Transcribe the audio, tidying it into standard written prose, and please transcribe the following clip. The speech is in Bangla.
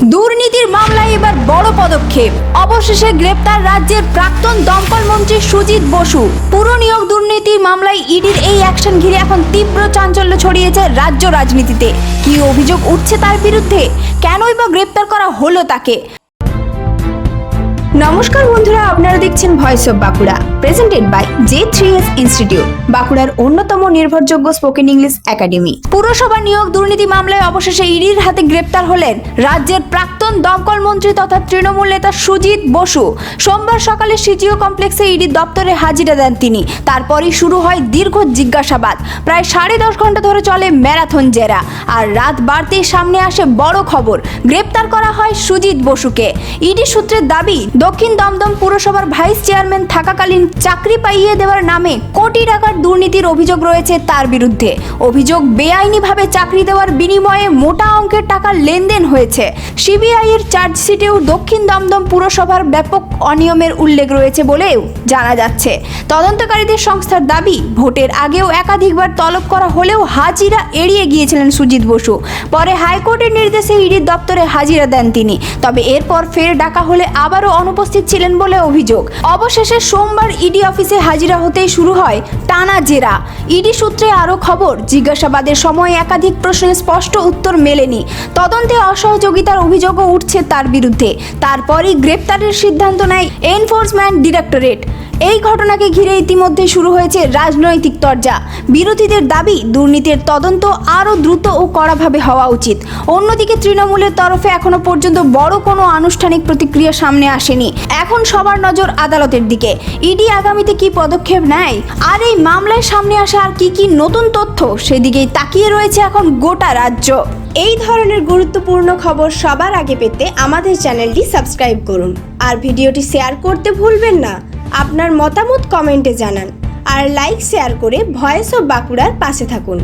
দুর্নীতির মামলায় এবার বড় পদক্ষেপ, অবশেষে গ্রেপ্তার রাজ্যের প্রাক্তন দমকল মন্ত্রী সুজিত বসু। পুরো নিয়োগ দুর্নীতির মামলায় ইডির এই অ্যাকশন ঘিরে এখন তীব্র চাঞ্চল্য ছড়িয়েছে রাজ্য রাজনীতিতে। কি অভিযোগ উঠছে তার বিরুদ্ধে, কেনই বা গ্রেপ্তার করা হলো তাকে? নমস্কার বন্ধুরা, আপনারা দেখছেন voice of Bankura, presented by J3S institute, বাঁকুড়ার অন্যতম নির্ভরযোগ্য স্পোকেন ইংলিশ একাডেমি। পুরসভা নিয়োগ দুর্নীতি মামলায় অবশেষে ইডির হাতে গ্রেপ্তার হলেন রাজ্যের প্রাক্তন দমকল মন্ত্রী তথা তৃণমূল নেতা সুজিত বসু। সোমবার সকালে সিজিও কমপ্লেক্সে ইডির দপ্তরে হাজিরা দেন তিনি। তারপরই শুরু হয় দীর্ঘ জিজ্ঞাসাবাদ। প্রায় 10.5 ঘন্টা ধরে চলে ম্যারাথন জেরা, আর রাত বাড়তেই সামনে আসে বড় খবর, গ্রেপ্তার করা হয় সুজিত বসুকে। ইডি সূত্রের দাবি, দক্ষিণ দমদম পুরসভার ভাইস চেয়ারম্যান থাকাকালীন চাকরি পাইয়ে দেওয়ার নামে কোটি টাকার দুর্নীতির অভিযোগ রয়েছে তার বিরুদ্ধে। অভিযোগ, বেআইনিভাবে চাকরি দেওয়ার বিনিময়ে মোটা অঙ্কের টাকার লেনদেন হয়েছে। সিবিআই এর চার্জশিটেও দক্ষিণ দমদম পুরসভার ব্যাপক অনিয়মের উল্লেখ রয়েছে বলেও জানা যাচ্ছে। তদন্তকারীদের সংস্থার দাবি, ভোটের আগেও একাধিকবার তলব করা হলেও হাজিরা এড়িয়ে গিয়েছিলেন সুজিত বসু। পরে হাইকোর্টের নির্দেশে ইডির দপ্তরে হাজিরা দেন তিনি, তবে এরপর ফের ডাকা হলে আবারও অনুপস্থিত ছিলেন বলে অভিযোগ। অবশেষে সোমবার ইডি অফিসে হাজিরা হতেই শুরু হয় টানা জেরা। ইডি সূত্রে আরও খবর, জিজ্ঞাসাবাদের সময় একাধিক প্রশ্নের স্পষ্ট উত্তর মেলেনি। তদন্তে অসহযোগিতার অভিযোগও উঠছে তার বিরুদ্ধে। তারপরই গ্রেপ্তারের সিদ্ধান্ত নেয় এনফোর্সমেন্ট ডিরেক্টরেট। এই ঘটনাকে ঘিরে ইতিমধ্যে শুরু হয়েছে রাজনৈতিক তরজা। বিরোধীদের দাবি, দুর্নীতির তদন্ত আরও দ্রুত ও কড়াভাবে হওয়া উচিত। অন্যদিকে তৃণমূলের তরফে এখনো পর্যন্ত বড় কোনো আনুষ্ঠানিক প্রতিক্রিয়া সামনে আসেনি। এখন সবার নজর আদালতের দিকে। ইডি আগামীতে কি পদক্ষেপ নেয়, আর এই মামলায় সামনে আসা আর কি নতুন তথ্য, সেদিকেই তাকিয়ে রয়েছে এখন গোটা রাজ্য। এই ধরনের গুরুত্বপূর্ণ খবর সবার আগে পেতে আমাদের চ্যানেলটি সাবস্ক্রাইব করুন, আর ভিডিওটি শেয়ার করতে ভুলবেন না। আপনার মতামত কমেন্টে জানান, আর লাইক শেয়ার করে ভয়েস অফ বাঁকুড়ার পাশে থাকুন।